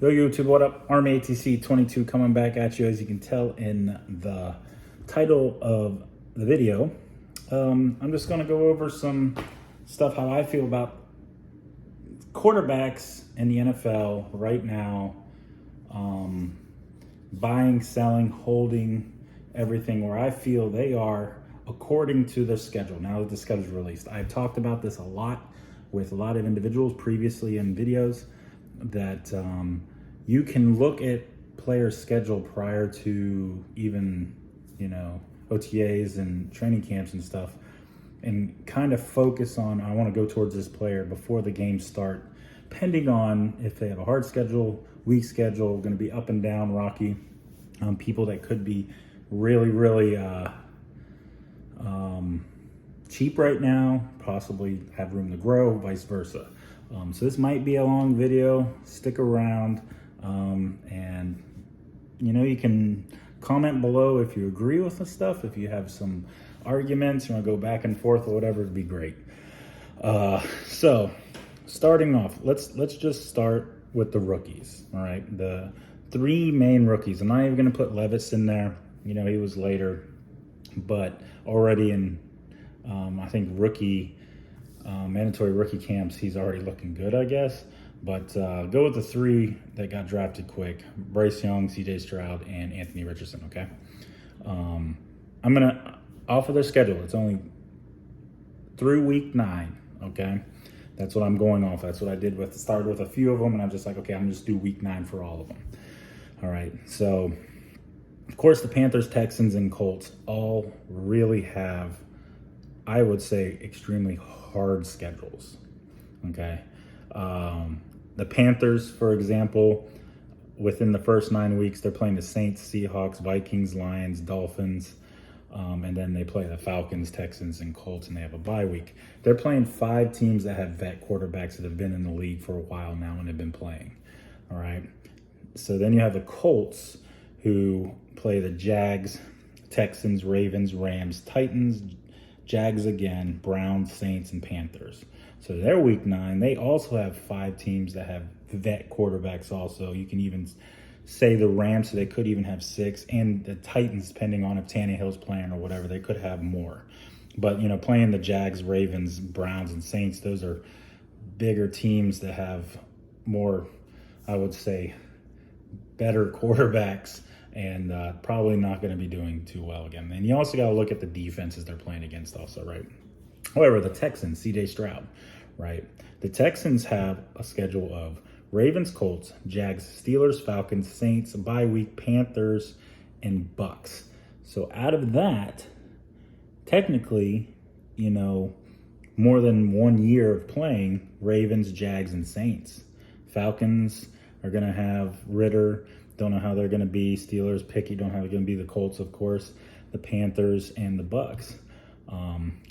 Yo YouTube, what up? Army ATC 22 coming back at you. As you can tell in the title of the video, I'm just going to go over some stuff, how I feel about quarterbacks in the NFL right now, buying, selling, holding, everything where I feel they are according to their schedule. Now that the schedule is released, I've talked about this a lot with a lot of individuals previously in videos, that you can look at players' schedule prior to even, OTAs and training camps and stuff, and kind of focus on, I want to go towards this player before the games start, depending on if they have a hard schedule, weak schedule, going to be up and down, rocky, people that could be really cheap right now, possibly have room to grow, vice versa. So this might be a long video. Stick around, and you can comment below if you agree with the stuff. If you have some arguments, you want to go back and forth or whatever, it'd be great. So starting off, let's just start with the rookies. All right, the three main rookies. I'm not even going to put Levis in there. He was later, but already in I think mandatory rookie camps, he's already looking good, I guess. But go with the three that got drafted quick: Bryce Young, CJ Stroud, and Anthony Richardson. Okay, I'm gonna offer their schedule. It's only through week 9. Okay, that's what I'm going off. That's what I did started with a few of them, and I'm just like, okay, I'm gonna just do week 9 for all of them. All right, so of course the Panthers, Texans, and Colts all really have, I would say, extremely hard schedules. Okay, the Panthers, for example, within the first 9 weeks, they're playing the Saints, Seahawks, Vikings, Lions, Dolphins, and then they play the Falcons, Texans, and Colts, and they have a bye week. They're playing 5 teams that have vet quarterbacks that have been in the league for a while now and have been playing. All right, so then you have the Colts, who play the Jags, Texans, Ravens, Rams, Titans, Jags again, Browns, Saints, and Panthers. So they're week 9. They also have 5 teams that have vet quarterbacks also. You can even say the Rams, so they could even have 6. And the Titans, depending on if Tannehill's playing or whatever, they could have more. But, playing the Jags, Ravens, Browns, and Saints, those are bigger teams that have more, I would say, better quarterbacks, and probably not going to be doing too well again. And you also got to look at the defenses they're playing against also, right? However, the Texans, CJ Stroud, right? The Texans have a schedule of Ravens, Colts, Jags, Steelers, Falcons, Saints, bye week, Panthers, and Bucks. So out of that, technically, more than 1 year of playing, Ravens, Jags, and Saints. Falcons are going to have Ritter. Don't know how they're going to be. Steelers, picky. Don't know how they're going to be. The Colts, of course. The Panthers and the Bucks.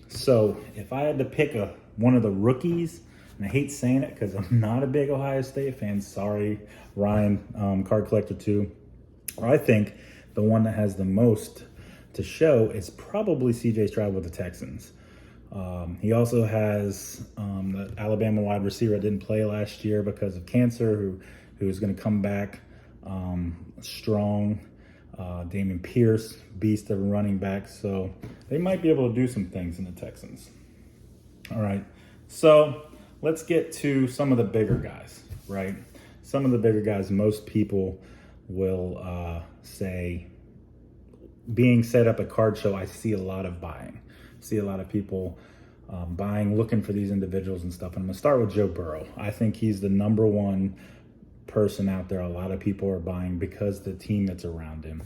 So if I had to pick one of the rookies, and I hate saying it because I'm not a big Ohio State fan. Sorry, Ryan, card collector too. I think the one that has the most to show is probably CJ Stroud with the Texans. He also has the Alabama wide receiver that didn't play last year because of cancer, who is going to come back strong. Damon Pierce, beast of a running back. So they might be able to do some things in the Texans. All right, so let's get to some of the bigger guys, right? Some of the bigger guys most people will say, being set up at Card Show, I see a lot of buying. See a lot of people buying, looking for these individuals and stuff. And I'm going to start with Joe Burrow. I think he's the number one person out there. A lot of people are buying because the team that's around him,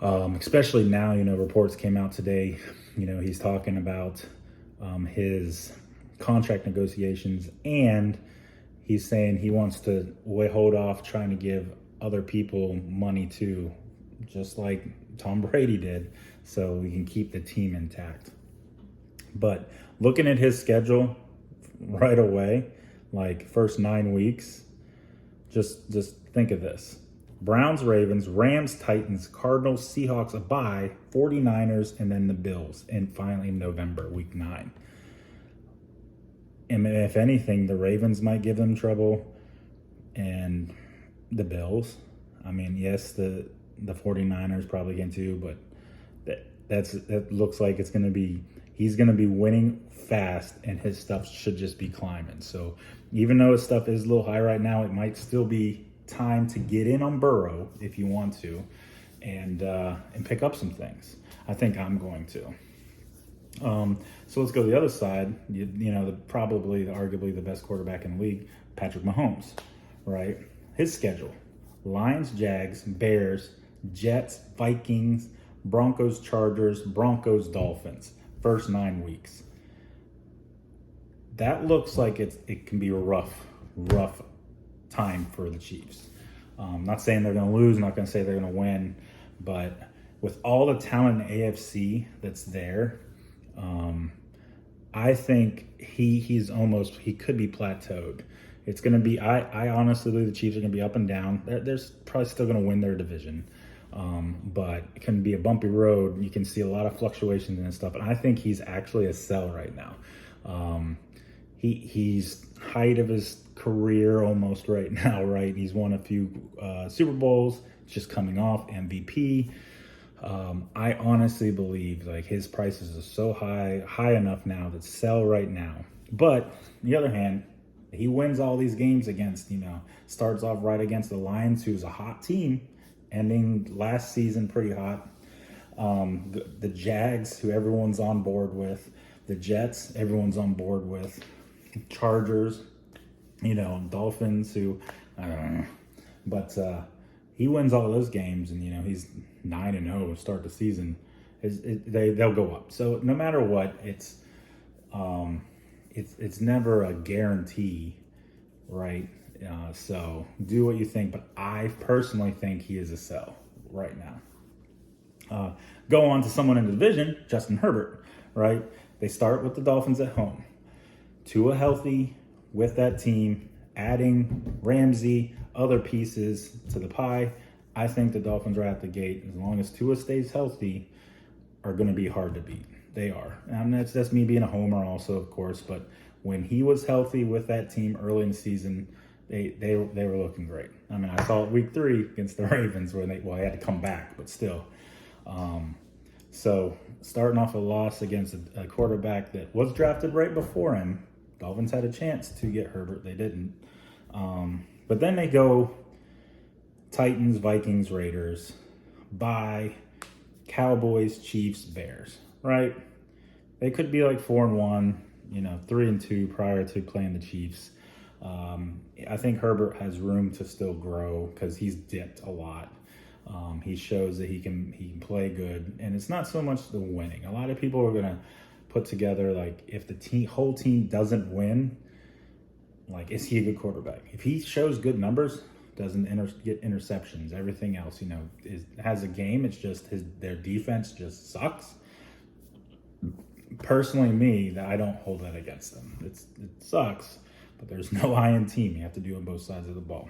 especially now, reports came out today, he's talking about his contract negotiations, and he's saying he wants to hold off trying to give other people money too, just like Tom Brady did, so we can keep the team intact. But looking at his schedule right away, like first 9 weeks, just think of this: Browns, Ravens, Rams, Titans, Cardinals, Seahawks, a bye, 49ers, and then the Bills, and finally in November, week 9. And if anything, the Ravens might give them trouble, and the Bills. I mean, yes, the 49ers probably can too, but that looks like it's going to be, he's going to be winning fast, and his stuff should just be climbing. So even though his stuff is a little high right now, it might still be time to get in on Burrow if you want to, and pick up some things. I think I'm going to. So let's go to the other side. You know, arguably the best quarterback in the league, Patrick Mahomes, right? His schedule: Lions, Jags, Bears, Jets, Vikings, Broncos, Chargers, Broncos, Dolphins. First 9 weeks. That looks like it can be a rough time for the Chiefs. Not saying they're going to lose, not going to say they're going to win, but with all the talent in the AFC that's there, I think he could be plateaued. It's going to be, I honestly believe the Chiefs are going to be up and down. They're probably still going to win their division, but it can be a bumpy road. You can see a lot of fluctuations and stuff, and I think he's actually a sell right now. He's height of his career almost right now, right? He's won a few Super Bowls, just coming off MVP. I honestly believe like his prices are so high enough now to sell right now. But on the other hand, he wins all these games against, starts off right against the Lions, who's a hot team, ending last season pretty hot. The Jags, who everyone's on board with. The Jets, everyone's on board with. Chargers, Dolphins, who, I don't know. But he wins all those games, and, he's 9-0 to start the season. They'll go up. So no matter what, it's never a guarantee, right? So do what you think, but I personally think he is a sell right now. Go on to someone in the division, Justin Herbert, right? They start with the Dolphins at home. Tua healthy with that team, adding Ramsey, other pieces to the pie. I think the Dolphins right out the gate, as long as Tua stays healthy, are going to be hard to beat. They are. And that's me being a homer also, of course, but when he was healthy with that team early in the season, they were looking great. I mean, I saw it week 3 against the Ravens where they had to come back, but still. So starting off a loss against a quarterback that was drafted right before him, Dolphins had a chance to get Herbert. They didn't. But then they go Titans, Vikings, Raiders, bye, Cowboys, Chiefs, Bears, right? They could be like 4-1, 3-2 prior to playing the Chiefs. I think Herbert has room to still grow because he's dipped a lot. He shows that he can play good, and it's not so much the winning. A lot of people are gonna put together like if the whole team doesn't win, like is he a good quarterback? If he shows good numbers, doesn't get interceptions, everything else, has a game. It's just their defense just sucks. Personally, I don't hold that against them. It sucks, but there's no I in team. You have to do on both sides of the ball.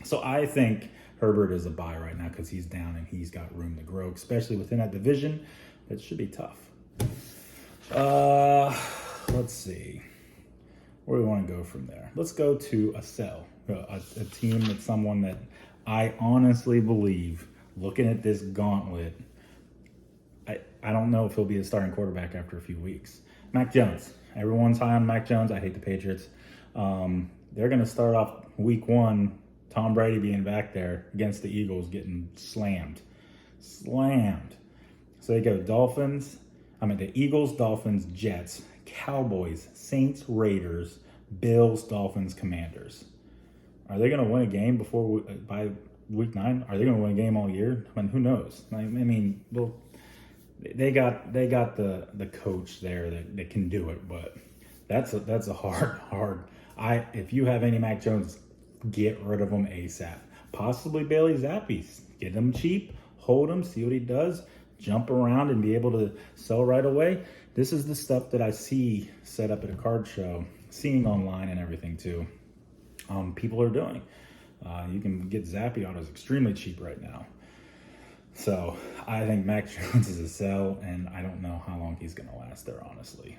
So I think Herbert is a buy right now because he's down and he's got room to grow, especially within that division. It should be tough. Let's see. Where do we want to go from there? Let's go to a sell, a team that's someone that I honestly believe, looking at this gauntlet, I don't know if he'll be a starting quarterback after a few weeks. Mac Jones. Everyone's high on Mac Jones. I hate the Patriots. They're going to start off week 1, Tom Brady being back there against the Eagles, getting slammed. So they go the Eagles, Dolphins, Jets, Cowboys, Saints, Raiders, Bills, Dolphins, Commanders. Are they going to win a game by week 9? Are they going to win a game all year? I mean, who knows? They got the coach there that can do it, but that's a hard. If you have any Mac Jones, get rid of him ASAP. Possibly Bailey Zappi. Get him cheap, hold him, see what he does, jump around and be able to sell right away. This is the stuff that I see set up at a card show, seeing online and everything too. People are doing. You can get Zappi autos extremely cheap right now. So I think Mac Jones is a sell, and I don't know how long he's going to last there, honestly.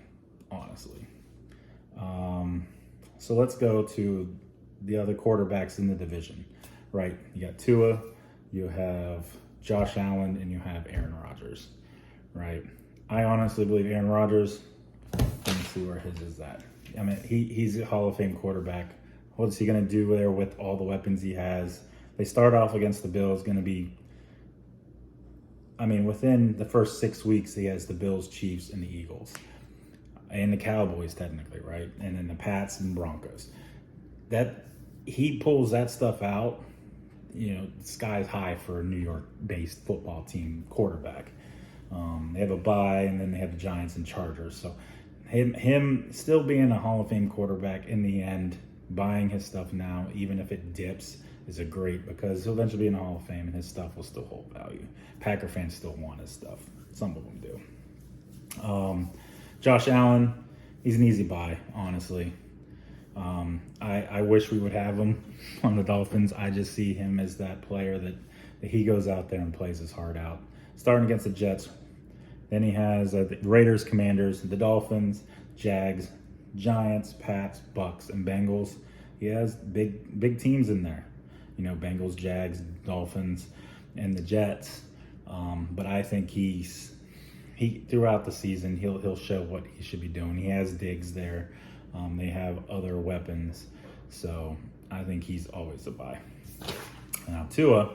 So let's go to the other quarterbacks in the division, right? You got Tua, you have Josh Allen, and you have Aaron Rodgers, right? I honestly believe Aaron Rodgers, let me see where his is at. I mean, he's a Hall of Fame quarterback. What's he going to do there with all the weapons he has? They start off against the Bills, going to be, I mean, within the first 6 weeks, he has the Bills, Chiefs, and the Eagles. And the Cowboys, technically, right? And then the Pats and Broncos. That, he pulls that stuff out, you know, sky's high for a New York-based football team quarterback. They have a bye, and then they have the Giants and Chargers. So him still being a Hall of Fame quarterback in the end, buying his stuff now, even if it dips, is a great, because he'll eventually be in the Hall of Fame and his stuff will still hold value. Packer fans still want his stuff. Some of them do. Josh Allen, he's an easy buy, honestly. I wish we would have him on the Dolphins. I just see him as that player that he goes out there and plays his heart out. Starting against the Jets. Then he has the Raiders, Commanders, the Dolphins, Jags, Giants, Pats, Bucks, and Bengals. He has big teams in there. You know, Bengals, Jags, Dolphins, and the Jets. But I think he throughout the season he'll show what he should be doing. He has Diggs there. They have other weapons, so I think he's always a buy. Now Tua,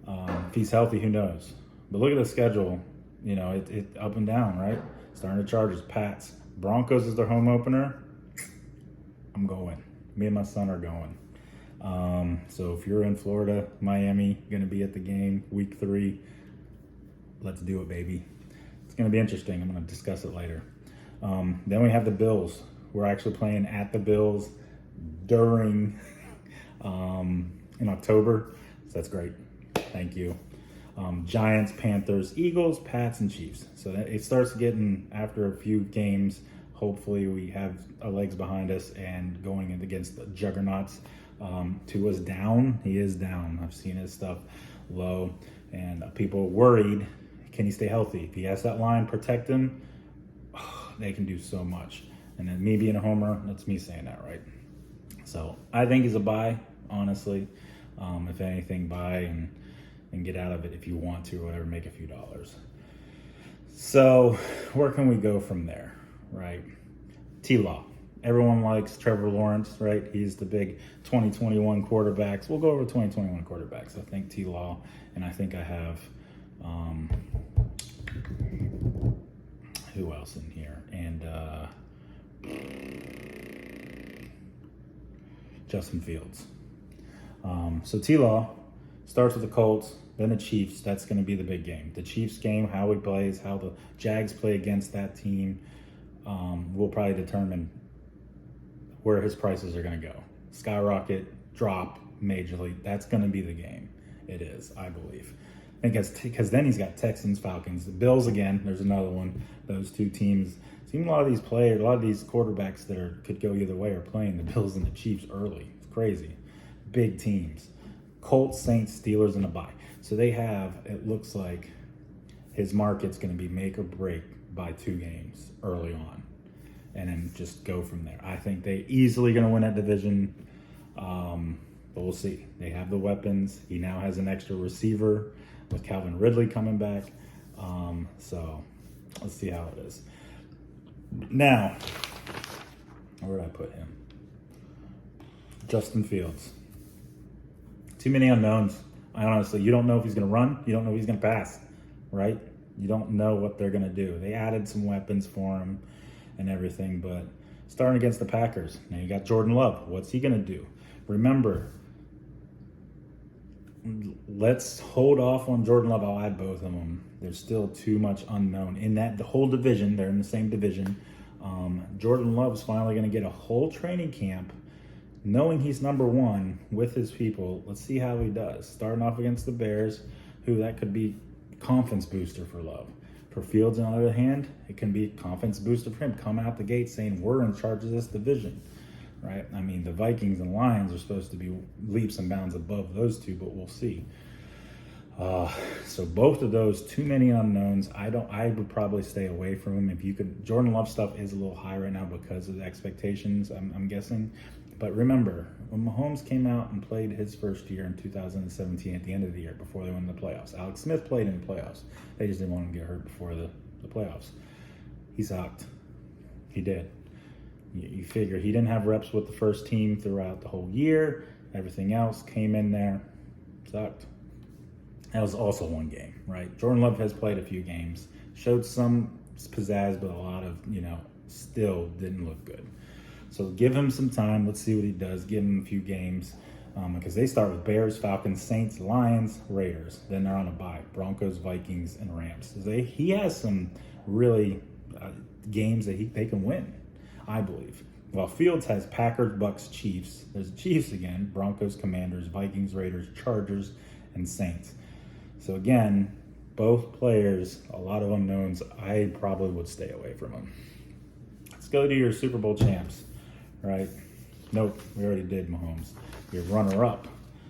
if he's healthy, who knows? But look at the schedule. You know, it up and down, right? Starting the Chargers, Pats, Broncos is their home opener. I'm going. Me and my son are going. So if you're in Florida, Miami, going to be at the game, week 3, let's do it, baby. It's going to be interesting. I'm going to discuss it later. Then we have the Bills. We're actually playing at the Bills during, in October. So that's great. Thank you. Giants, Panthers, Eagles, Pats, and Chiefs. So that it starts getting, after a few games, hopefully we have our legs behind us and going in against the juggernauts. Tua's down. He is down. I've seen his stuff low, and people are worried. Can he stay healthy? If he has that line, protect him, they can do so much. And then me being a homer, that's me saying that, right? So I think he's a buy, honestly. If anything, buy and get out of it if you want to, or whatever, make a few dollars. So where can we go from there, right? T-Law. Everyone likes Trevor Lawrence, right? He's the big 2021 quarterbacks. We'll go over 2021 quarterbacks. I think T-Law, and I think I have, who else in here? And Justin Fields. So T-Law starts with the Colts, then the Chiefs. That's going to be the big game. The Chiefs game, how he plays, how the Jags play against that team, will probably determine where his prices are going to go. Skyrocket, drop, majorly. That's going to be the game. It is, I believe. Because then he's got Texans, Falcons, the Bills again. There's another one. Those two teams. Seeing a lot of these players, a lot of these quarterbacks that could go either way are playing the Bills and the Chiefs early. It's crazy. Big teams. Colts, Saints, Steelers, and a bye. So they have, it looks like his market's going to be make or break by 2 games early on. And then just go from there. I think they easily going to win that division. But we'll see. They have the weapons. He now has an extra receiver with Calvin Ridley coming back. So let's see how it is. Now, where did I put him? Justin Fields. Too many unknowns. Honestly, you don't know if he's going to run. You don't know if he's going to pass, right? You don't know what they're going to do. They added some weapons for him and everything, but starting against the Packers. Now you got Jordan Love. What's he going to do? Remember, let's hold off on Jordan Love. I'll add both of them. There's still too much unknown in the whole division. They're in the same division. Jordan Love's finally going to get a whole training camp, knowing he's number 1 with his people. Let's see how he does. Starting off against the Bears, who that could be confidence booster for Love. For Fields, on the other hand, it can be a confidence booster for him. Coming out the gate saying, we're in charge of this division, right? I mean, the Vikings and Lions are supposed to be leaps and bounds above those two, but we'll see. So both of those, too many unknowns. I would probably stay away from him if you could. Jordan Love stuff is a little high right now because of the expectations, I'm guessing. But remember, when Mahomes came out and played his first year in 2017 at the end of the year before they went in the playoffs, Alex Smith played in the playoffs. They just didn't want him to get hurt before the playoffs. He sucked. He did. You figure he didn't have reps with the first team throughout the whole year. Everything else came in there, sucked. That was also one game, right? Jordan Love has played a few games, showed some pizzazz, but a lot of, still didn't look good. So give him some time. Let's see what he does. Give him a few games because they start with Bears, Falcons, Saints, Lions, Raiders. Then they're on a bye. Broncos, Vikings, and Rams. So he has some really games that they can win, I believe. While Fields has Packers, Bucks, Chiefs. There's the Chiefs again. Broncos, Commanders, Vikings, Raiders, Chargers, and Saints. So again, both players, a lot of unknowns. I probably would stay away from them. Let's go to your Super Bowl champs, right? Nope, we already did Mahomes. Your runner-up,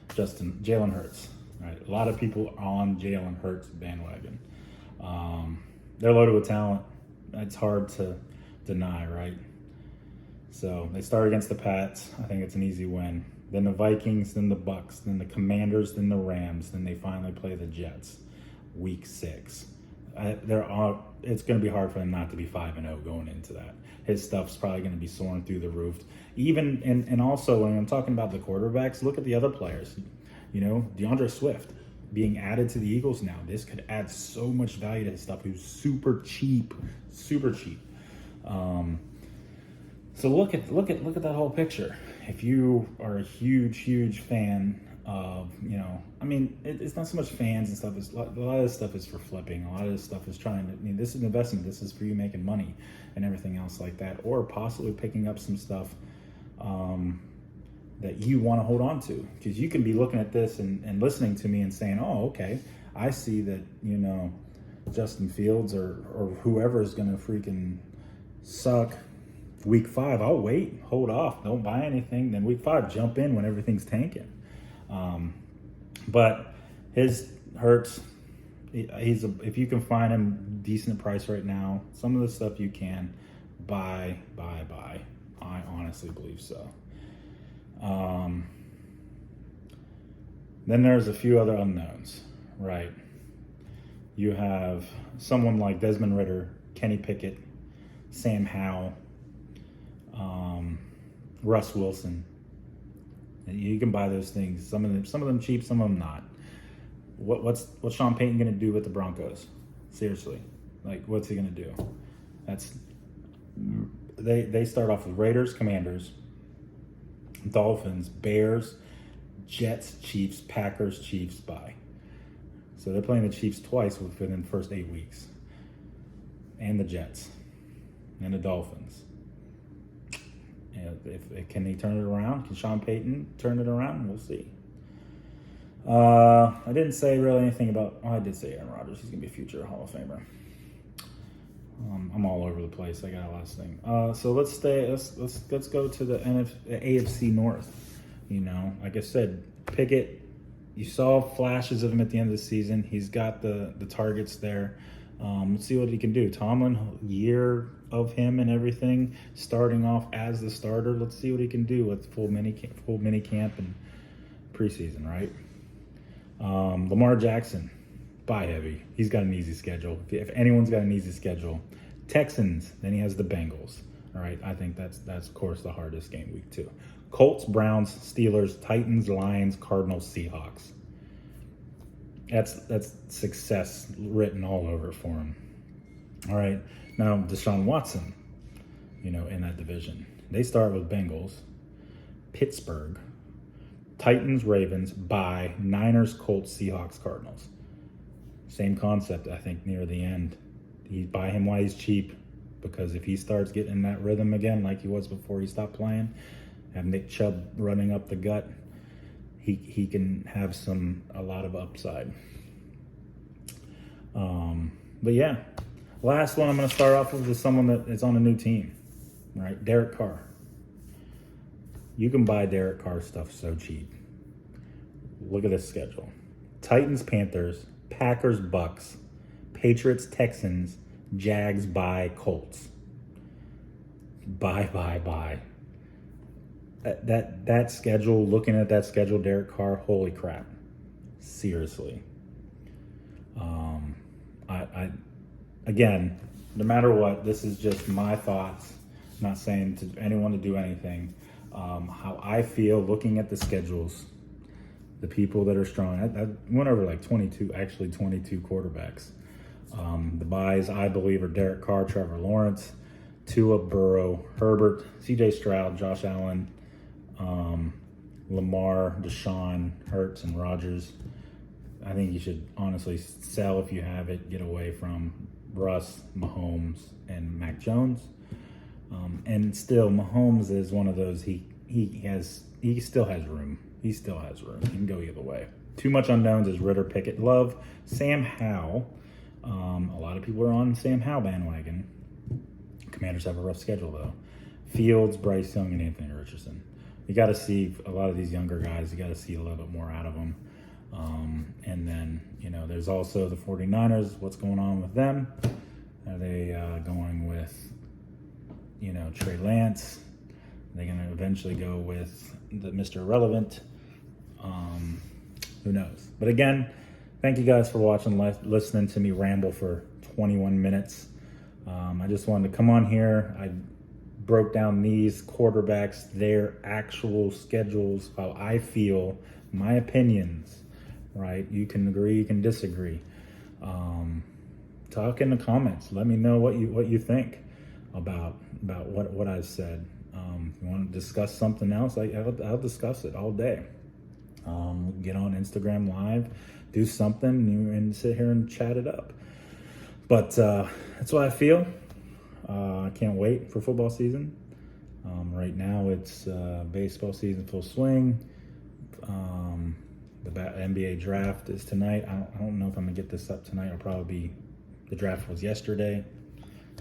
Jalen Hurts, right? A lot of people are on Jalen Hurts bandwagon. They're loaded with talent. It's hard to deny, right? So they start against the Pats. I think it's an easy win. Then the Vikings, then the Bucks, then the Commanders, then the Rams. Then they finally play the Jets, Week 6. It's going to be hard for them not to be 5-0 going into that. His stuff's probably going to be soaring through the roof. Even and also when I'm talking about the quarterbacks, look at the other players. DeAndre Swift being added to the Eagles now. This could add so much value to his stuff. He was super cheap. So look at that whole picture. If you are a huge fan of, it's not so much fans and stuff. It's a lot of this stuff is for flipping. A lot of this stuff is this is an investment. This is for you making money and everything else like that, or possibly picking up some stuff that you want to hold on to, because you can be looking at this and listening to me and saying, oh, okay, I see that, Justin Fields or whoever is going to freaking suck Week 5. I'll wait, hold off, don't buy anything. Then Week 5, jump in when everything's tanking. But his Hurts, if you can find him decent price right now, some of the stuff you can buy. I honestly believe so. Then there's a few other unknowns, right? You have someone like Desmond Ridder, Kenny Pickett, Sam Howell, Russ Wilson. You can buy those things. Some of them cheap, some of them not. What's Sean Payton going to do with the Broncos? Seriously, what's he going to do? They start off with Raiders, Commanders, Dolphins, Bears, Jets, Chiefs, Packers, Chiefs, bye. So they're playing the Chiefs twice within the first 8 weeks, and the Jets, and the Dolphins. Can he turn it around? Can Sean Payton turn it around? We'll see. I didn't say really anything about. I did say Aaron Rodgers. He's gonna be a future Hall of Famer. I'm all over the place. I got a lot of things. So let's go to the AFC North. Like I said, Pickett. You saw flashes of him at the end of the season. He's got the targets there. Let's see what he can do. Tomlin, year of him and everything, starting off as the starter. Let's see what he can do with full mini camp and preseason, right? Lamar Jackson, buy heavy. He's got an easy schedule. If anyone's got an easy schedule, Texans. Then he has the Bengals. All right, I think that's of course the hardest game, Week 2. Colts, Browns, Steelers, Titans, Lions, Cardinals, Seahawks. That's success written all over for him. All right, now Deshaun Watson, in that division. They start with Bengals, Pittsburgh, Titans, Ravens, bye, Niners, Colts, Seahawks, Cardinals. Same concept, I think, near the end. You buy him while he's cheap, because if he starts getting in that rhythm again like he was before he stopped playing, have Nick Chubb running up the gut, he can have a lot of upside. But yeah, last one I'm going to start off with is someone that is on a new team, right? Derek Carr. You can buy Derek Carr stuff so cheap. Look at this schedule. Titans, Panthers, Packers, Bucks, Patriots, Texans, Jags, bye, Colts. Bye. that schedule, looking at that schedule, Derek Carr, holy crap. Seriously. I again, no matter what, this is just my thoughts. I'm not saying to anyone to do anything. How I feel looking at the schedules, the people that are strong. I went over like 22 quarterbacks. The buys, I believe, are Derek Carr, Trevor Lawrence, Tua, Burrow, Herbert, C.J. Stroud, Josh Allen, Lamar, Deshaun, Hurts, and Rodgers. I think you should honestly sell if you have it. Get away from Russ, Mahomes, and Mac Jones. And still, Mahomes is one of those. He still has room. He still has room. He can go either way. Too much unknowns is Ritter, Pickett, Love, Sam Howell. A lot of people are on Sam Howell bandwagon. Commanders have a rough schedule though. Fields, Bryce Young, and Anthony Richardson. You got to see a lot of these younger guys. You got to see a little bit more out of them. And then, there's also the 49ers. What's going on with them? Are they going with, Trey Lance? Are they going to eventually go with the Mr. Irrelevant? Who knows? But again, thank you guys for watching, listening to me ramble for 21 minutes. I just wanted to come on here. I broke down these quarterbacks, their actual schedules, how I feel, my opinions, right? You can agree, you can disagree. Talk in the comments. Let me know what you think about what I've said. If you want to discuss something else, I'll discuss it all day. Get on Instagram Live, do something, and sit here and chat it up. But that's what I feel. I can't wait for football season. Right now, it's baseball season full swing. The NBA draft is tonight. I don't know if I'm gonna get this up tonight. It'll probably be, the draft was yesterday.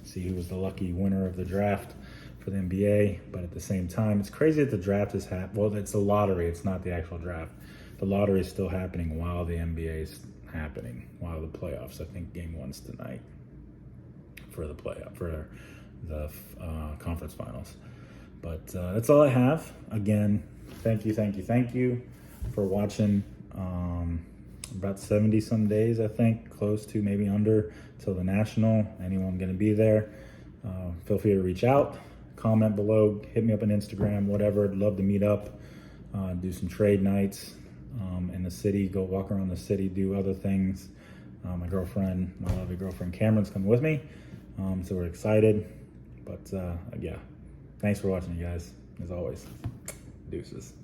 See who was the lucky winner of the draft for the NBA. But at the same time, it's crazy that the draft is well, it's the lottery. It's not the actual draft. The lottery is still happening while the NBA is happening, while the playoffs. I think game 1's tonight for the conference finals. But that's all I have. Again, thank you for watching. About 70 some days, I think, close to, maybe under, till the national. Anyone going to be there, feel free to reach out, comment below, hit me up on Instagram, whatever. I'd love to meet up, do some trade nights in the city, go walk around the city, do other things. My lovely girlfriend Cameron's coming with me, so we're excited. But yeah, thanks for watching, you guys. As always, deuces.